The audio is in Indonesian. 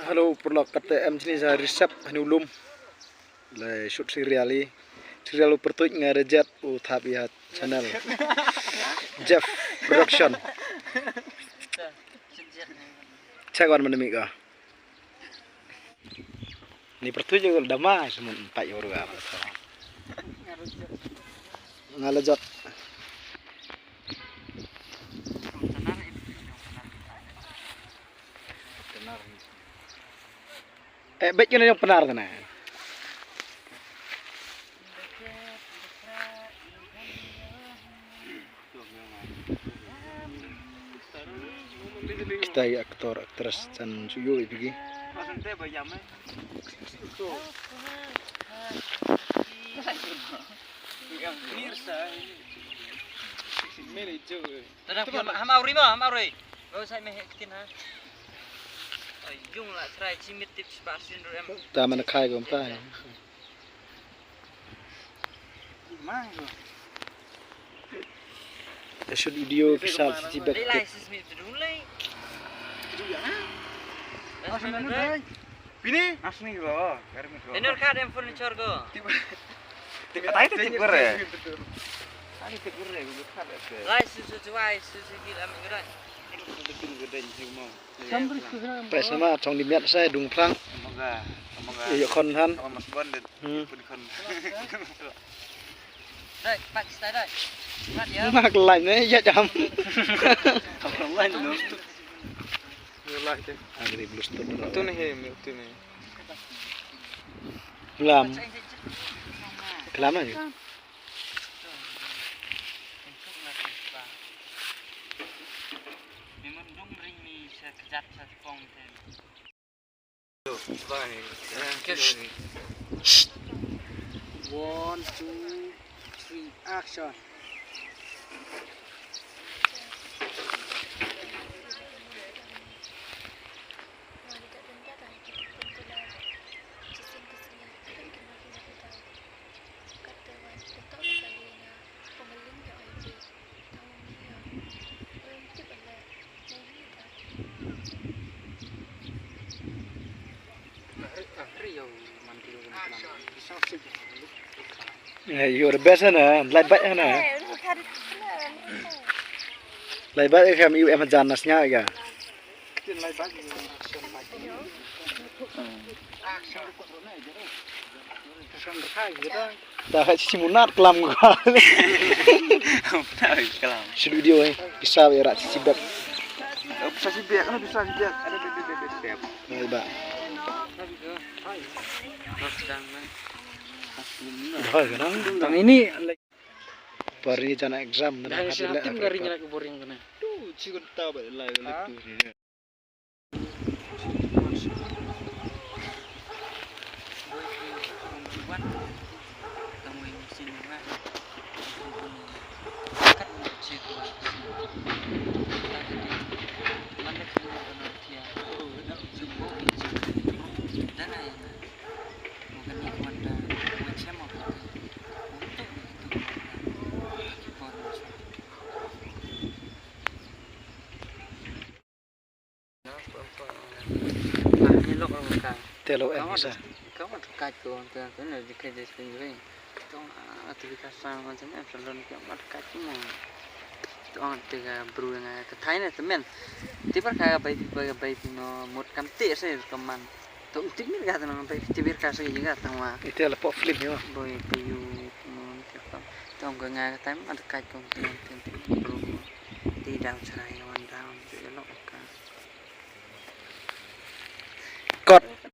Halo, perlu KTM sini saya resep hanulum. Le shoot serial pertuit ngarejat uthabihat channel. Jeff Production. Cawan menemi ka. Ni pertuit juga damai semun 4 euro ka. Ngalejat. Bet yun yung penar na. Kita aktor aktris dan suyo ibigi. Ta mana khai gom ta. Shoot video bisa sibet. Bini, asni go. Dengar kad yang furniture go. Tiba tahu itu tikur ya. Ani tikur ya, gue kada. Lai susu gila mingguan. Tikur gede cuma. Pas sama trong dimiat saya dung prang. Semoga. Iya kon han. Sama Mas Bon dan pun kon. Đây, Pak Stai đây. Mát ya. Mak lain ya jam. Orang lain dong. Lain tu. Agri blus tu. Itu nih, itu nih. Lam. Kelam aja. One, two, three, action. You're the best na. Lai bat na. Lai bat em yêu em jan nasnya ya. Ta khai simunat kelam gua. Kelam. Shoot video bisa ya rak sibet. Bisa sibet, bisa sibet. Ada bebek. Lai bat. Tang ini pari jana exam Dan tim garinya lagi boring kena. Tuh, cikgu tahu lah itu. Telo bisa. Kamu dekat kau, tu nak dekat di sini. Tong aktivitas sama macam ni, selalu kamu dekat cuma. Tong tiga bro yang ke Thailand temen. Tiba kaya bayi pino mood kamti saya teman. Tong tinggal kata orang bayi tiba kasih juga tengah. Itu adalah pop film ya. Boy piyu tong gak nggak time ada dekat kau bro. Tidak cerai.